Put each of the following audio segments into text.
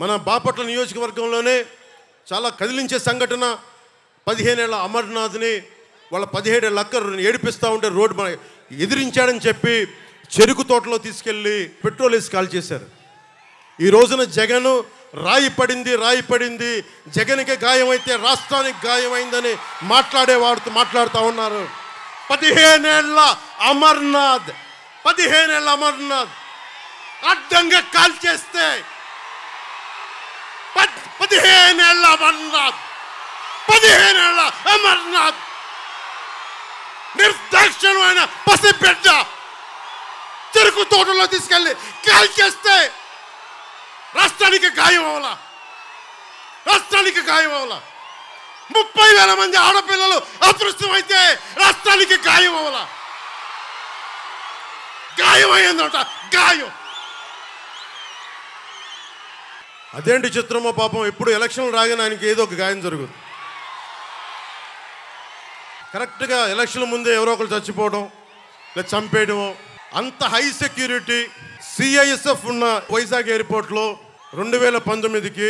మన బాపట్ల నియోజకవర్గంలోనే చాలా కదిలించే సంఘటన 15 ఏళ్ల అమర్నాథ్ని వాళ్ళ 17 ఏళ్ల అక్క ఏడిపిస్తూ ఉంటే రోడ్డు ఎదిరించాడని చెప్పి చెరుకు తోటలో తీసుకెళ్ళి పెట్రోల్ వేసి కాల్ చేశారు. ఈ రోజున జగన్ రాయి పడింది జగన్కి గాయమైతే రాష్ట్రానికి గాయమైందని మాట్లాడుతూ ఉన్నారు. 15 ఏళ్ల అమర్నాథ్ అడ్డంగా కాల్ చేస్తే 15 ఏళ్ల అమర్నాథ్ నిర్దాక్షిణ్యమైన పసిబిడ్డ చెరుకు తోటలో తీసుకెళ్ళి కాల్ చేస్తే రాష్ట్రానికి గాయం అవ్వాలా. 30,000 మంది ఆడపిల్లలు అదృష్టమైతే రాష్ట్రానికి గాయం అవ్వాలా. గాయం అయ్యిందంట. గాయం అదేంటి చిత్రమో పాపం. ఎప్పుడు ఎలక్షన్లు రాగానే ఆయనకి ఏదో ఒక గాయం జరుగుతుంది. కరెక్ట్గా ఎలక్షన్ ముందే ఎవరో ఒకరు చచ్చిపోవడం లేదా చంపేయడం. అంత హై సెక్యూరిటీ సిఐఎస్ఎఫ్ ఉన్న వైజాగ్ ఎయిర్పోర్ట్లో 2019కి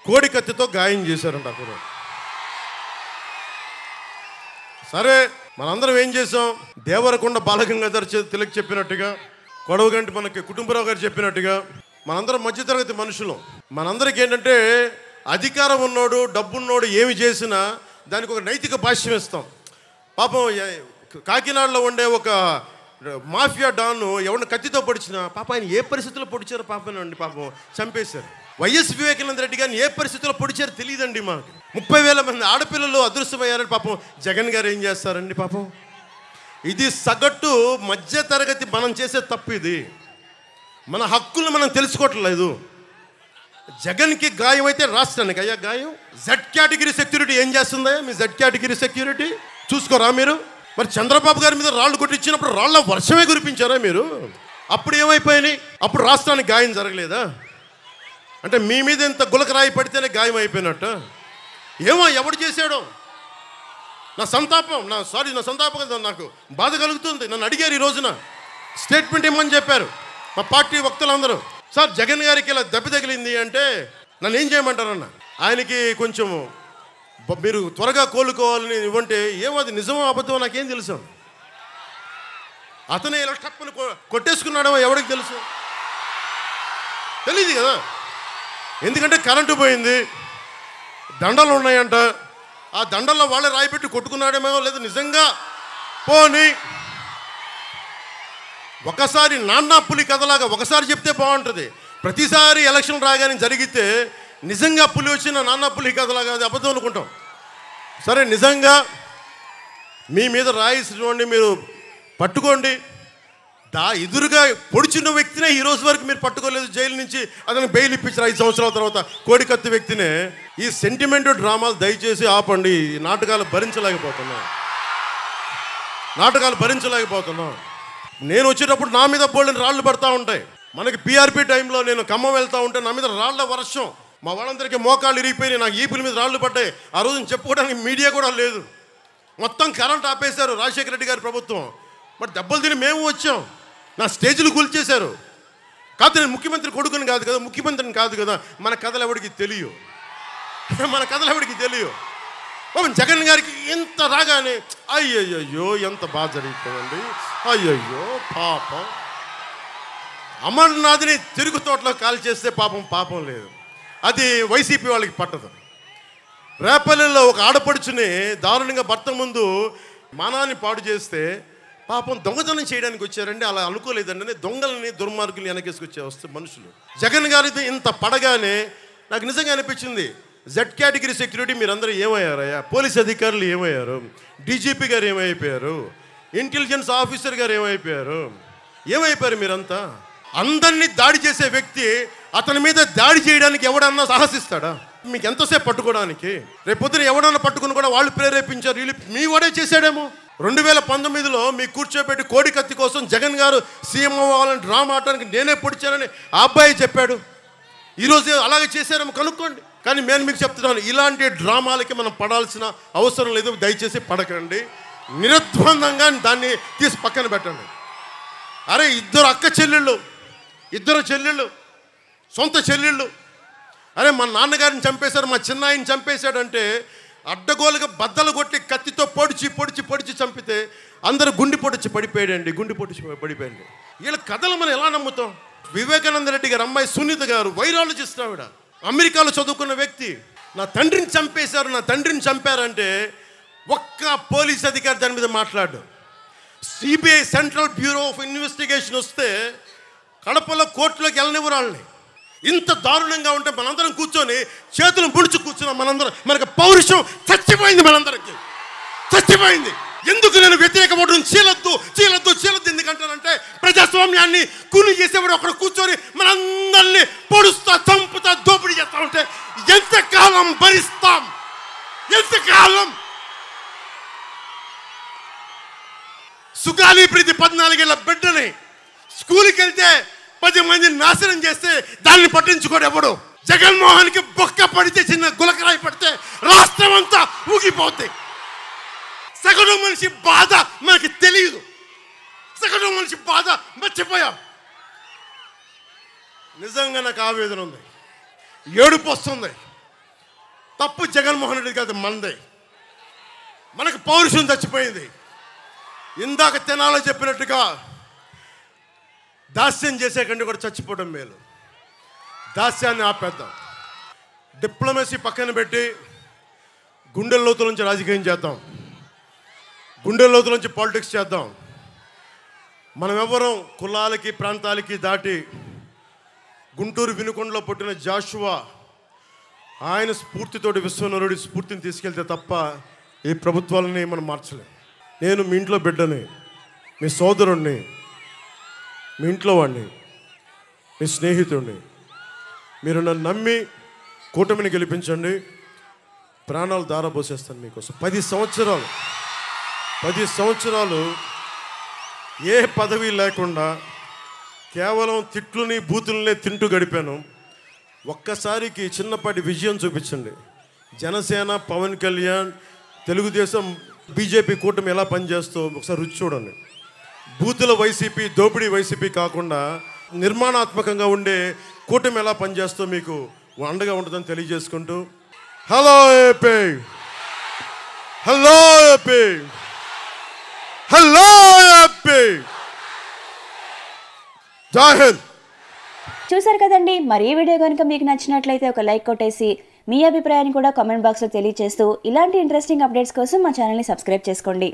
కోడికత్తితో గాయం చేశారంట అక్కడ. సరే మనందరం ఏం చేసాం? దేవరకొండ బాలగంగాధర్ తిలక్ చెప్పినట్టుగా, కొడవగంటి మనకి కుటుంబరావు గారు చెప్పినట్టుగా మనందరం మధ్యతరగతి మనుషులు. మనందరికీ ఏంటంటే అధికారం ఉన్నోడు డబ్బున్నోడు ఏమి చేసినా దానికి ఒక నైతిక భాష్యం ఇస్తాం. పాపం కాకినాడలో ఉండే ఒక మాఫియా డాన్ ఎవరిని కత్తితో పొడిచినా ఆయన ఏ పరిస్థితుల్లో పొడిచారో పాపం చంపేశారు. వైఎస్ వివేకానంద రెడ్డి గారిని ఏ పరిస్థితుల్లో పొడిచారో తెలియదండి మాకు. 30,000 మంది ఆడపిల్లలు అదృశ్యమయ్యారని పాపం జగన్ గారు ఏం చేస్తారండి పాపం. ఇది సగటు మధ్య తరగతి మనం చేసే తప్పు. ఇది మన హక్కులు మనం తెలుసుకోవట్లేదు. జగన్కి గాయం అయితే రాష్ట్రానికి అయ్యా గాయం. జెడ్ కేటగిరీ సెక్యూరిటీ ఏం చేస్తుందా? మీ జెడ్ కేటగిరీ సెక్యూరిటీ చూసుకోరా మీరు? మరి చంద్రబాబు గారి మీద రాళ్ళు కొట్టించినప్పుడు రాళ్ళ వర్షమే కురిపించారా మీరు? అప్పుడు ఏమైపోయినాయి? అప్పుడు రాష్ట్రానికి గాయం జరగలేదా? అంటే మీ మీద ఇంత గులకరాయి పడితేనే గాయం అయిపోయినట్ట. ఏమో ఎవడు చేశాడో. నా సంతాపం నాకు బాధ కలుగుతుంది. నన్ను అడిగారు ఈ రోజున స్టేట్మెంట్ ఇమ్మని చెప్పారు మా పార్టీ వక్తలందరూ. సార్ జగన్ గారికి ఇలా దెబ్బ తగిలింది అంటే నన్ను ఏం చేయమంటారన్న. ఆయనకి కొంచెం మీరు త్వరగా కోలుకోవాలని ఇవ్వంటే ఏమో అది నిజమో అబద్ధమో నాకేం తెలుసు. అతనే ఇలా టప్పుని కొట్టేసుకున్నాడేమో ఎవరికి తెలుసు? తెలియదు కదా. ఎందుకంటే కరెంటు పోయింది, దండలు ఉన్నాయంట. ఆ దండల్లో వాళ్ళే రాయిపెట్టి కొట్టుకున్నాడేమో, లేదు నిజంగా పోని ఒకసారి నాన్నా పులి కథలాగా ఒకసారి చెప్తే బాగుంటుంది. ప్రతిసారి ఎలక్షన్ రాగానే జరిగితే నిజంగా పులి వచ్చిన నాన్నా పులి కథలాగా అది అబద్ధం అనుకుంటాం. సరే నిజంగా మీ మీద రాయిసినోండి మీరు పట్టుకోండి. ఎదురుగా పొడిచిన వ్యక్తినే ఈ రోజు వరకు మీరు పట్టుకోలేదు. జైలు నుంచి అతను బెయిల్ ఇప్పించారు 5 సంవత్సరాల తర్వాత. కోడికత్తి వ్యక్తినే. ఈ సెంటిమెంట్ డ్రామాలు దయచేసి ఆపండి. ఈ నాటకాలు భరించలేకపోతున్నాం. నేను వచ్చేటప్పుడు నా మీద బోల్డెన్ రాళ్ళు పడతా ఉంటాయి. మనకి పిఆర్పి టైంలో నేను ఖమ్మం వెళ్తూ ఉంటే నా మీద రాళ్ల వర్షం. మా వాళ్ళందరికీ మోకాళ్ళు ఇరిగిపోయినాయి. నాకు ఈపుల మీద రాళ్ళు పడ్డాయి. ఆ రోజున చెప్పుకోవడానికి మీడియా కూడా లేదు. మొత్తం కరెంట్ ఆపేశారు రాజశేఖర రెడ్డి గారి ప్రభుత్వం. మరి దెబ్బలు తిని మేము వచ్చాం. నా స్టేజ్లు కూల్చేశారు. కాదు నేను ముఖ్యమంత్రి కొడుకుని కాదు కదా, ముఖ్యమంత్రిని కాదు కదా. మన కథలు ఎవరికి తెలియవు. జగన్ గారికి ఇంత రాగానే అయ్యయ్యో ఎంత బాధ జరిగిపోయింది. అయ్యయ్యో పాపం. అమర్నాథ్ని తిరుగు తోటలో కాల్ చేస్తే పాపం లేదు. అది వైసీపీ వాళ్ళకి పట్టదు. రేపల్లెలో ఒక ఆడపడుచుని దారుణంగా భర్త ముందు మానాన్ని పాడు చేస్తే పాపం దొంగతనం చేయడానికి వచ్చారండి. అలా అనుకోలేదండి. దొంగలని దుర్మార్గులు వెనకేసుకొచ్చే మనుషులు. జగన్ గారితో ఇంత పడగానే నాకు నిజంగా అనిపించింది, జెడ్ కేటగిరీ సెక్యూరిటీ మీరందరూ ఏమయ్యారయ్యా? పోలీస్ అధికారులు ఏమయ్యారు? డీజీపీ గారు ఏమైపోయారు? ఇంటెలిజెన్స్ ఆఫీసర్ గారు ఏమైపోయారు మీరంతా? అందరినీ దాడి చేసే వ్యక్తి అతని మీద దాడి చేయడానికి ఎవడన్నా సాహసిస్తాడా? మీకు ఎంతసేపు పట్టుకోవడానికి? రేపొద్దున ఎవడన్నా పట్టుకుని కూడా వాళ్ళు ప్రేరేపించారు, వీళ్ళు మీ వాడే చేశాడేమో. 2019లో మీ కూర్చోబెట్టి కోడికత్తి కోసం జగన్ గారు సీఎం అవ్వాలని డ్రామా ఆడటానికి నేనే పొడిచానని ఆ అబ్బాయి చెప్పాడు. ఈరోజు అలాగే చేశారేమో కనుక్కోండి. కానీ నేను మీకు చెప్తున్నాను, ఇలాంటి డ్రామాలకి మనం పడాల్సిన అవసరం లేదు. దయచేసి పడకండి. నిర్ద్వందంగా దాన్ని తీసి పక్కన పెట్టండి. అరే ఇద్దరు చెల్లెళ్ళు, సొంత చెల్లెళ్ళు అరే మా నాన్నగారిని చంపేశారు, మా చిన్నాయని చంపేశాడంటే అడ్డగోలుగా బద్దలు కొట్టి కత్తితో పొడిచి పొడిచి పొడిచి చంపితే అందరూ గుండి పొడిచి పడిపోయాడండి, గుండి పొడిచి పడిపోయండి. వీళ్ళ కథలు మనం ఎలా నమ్ముతాం? వివేకానంద రెడ్డి గారు అమ్మాయి సునీత గారు వైరాలజిస్ట్, ఆవిడ అమెరికాలో చదువుకున్న వ్యక్తి. నా తండ్రిని చంపేశారు, నా తండ్రిని చంపారంటే ఒక్క పోలీస్ అధికారి దాని మీద మాట్లాడు. CBI central bureau of investigation వస్తే కడపలో కోర్టులోకి వెళ్ళనివ్వరు వాళ్ళని. ఇంత దారుణంగా ఉంటే మనందరం కూర్చొని చేతులు ముడుచు కూర్చున్నాం. మనందరం, మనకు పౌరుషం చచ్చిపోయింది, మనందరికి చచ్చిపోయింది. ఎందుకు నేను వ్యతిరేకపడడం? చీలద్దు చీలద్దు చీలద్దు ఎందుకంటానంటే ప్రజాస్వామ్యాన్ని కూని చేసేవాడు ఒకడు కూర్చొని మనందరినీ పొడుస్తా చంపుతా దోపిడీ చేస్తా ఉంటే ఎంతకాలం భరిస్తాం? ఎంతకాలం? సుగాలి ప్రీతి 14 ఏళ్ల బిడ్డని స్కూల్కి వెళ్తే 10 మందిని నాశనం చేస్తే దాన్ని పట్టించుకోడు ఎవడు. జగన్మోహన్కి బొక్క పడితే, చిన్న గులకరాయి పడితే రాష్ట్రం అంతా ఊగిపోద్ది. సగటు మనిషి బాధ మనకి తెలియదు, సగటు మనిషి బాధ మర్చిపోయాం. నిజంగా నాకు ఆవేదన ఉంది, ఏడుపు వస్తుంది. తప్పు జగన్మోహన్ రెడ్డి కాదు, మనదే. మనకు పౌరుషం చచ్చిపోయింది. ఇందాక తెనాలో చెప్పినట్టుగా దాస్యం చేసే కంటే కూడా చచ్చిపోవడం మేలు. దాస్యాన్ని ఆపేద్దాం. డిప్లొమసీ పక్కన పెట్టి గుండె లోతుల నుంచి రాజకీయం చేద్దాం, గుండె లోతుల నుంచి పాలిటిక్స్ చేద్దాం. మనం ఎవరం కులాలకి ప్రాంతాలకి దాటి గుంటూరు వినుకొండలో పుట్టిన జాషువా ఆయన స్ఫూర్తితోటి విశ్వనరుడి స్ఫూర్తిని తీసుకెళ్తే తప్ప ఈ ప్రభుత్వాలని మనం మార్చలేం. నేను మీ ఇంట్లో బిడ్డని, మీ సోదరుణ్ణి, మీ ఇంట్లో వాడిని, మీ స్నేహితుడిని. మీరు నన్ను నమ్మి కూటమిని గెలిపించండి, ప్రాణాలు దారబోసేస్తాను మీకోసం. 10 సంవత్సరాలు ఏ పదవి లేకుండా కేవలం తిట్లుని బూతుల్ని తింటూ గడిపాను. ఒక్కసారికి చిన్నపాటి విజయం చూపించండి. జనసేన, పవన్ కళ్యాణ్, తెలుగుదేశం, బీజేపీ కూటమి ఎలా పనిచేస్తో ఒకసారి రుచి చూడండి. బూతుల వైసీపీ, దోపిడీ వైసీపీ కాకుండా నిర్మాణాత్మకంగా ఉండే కూటమి ఎలా పనిచేస్తో మీకు అండగా ఉంటుందని తెలియజేసుకుంటూ, hello AP, hello AP, hello AP, జై హింద్. చూసారు కదండి. మరి ఈ వీడియో కనుక మీకు నచ్చినట్లయితే ఒక లైక్ కొట్టేసి మీ అభిప్రాయాన్ని కూడా కామెంట్ బాక్స్లో తెలియజేస్తూ ఇలాంటి ఇంట్రెస్టింగ్ అప్డేట్స్ కోసం మా ఛానల్ని సబ్స్క్రైబ్ చేసుకోండి.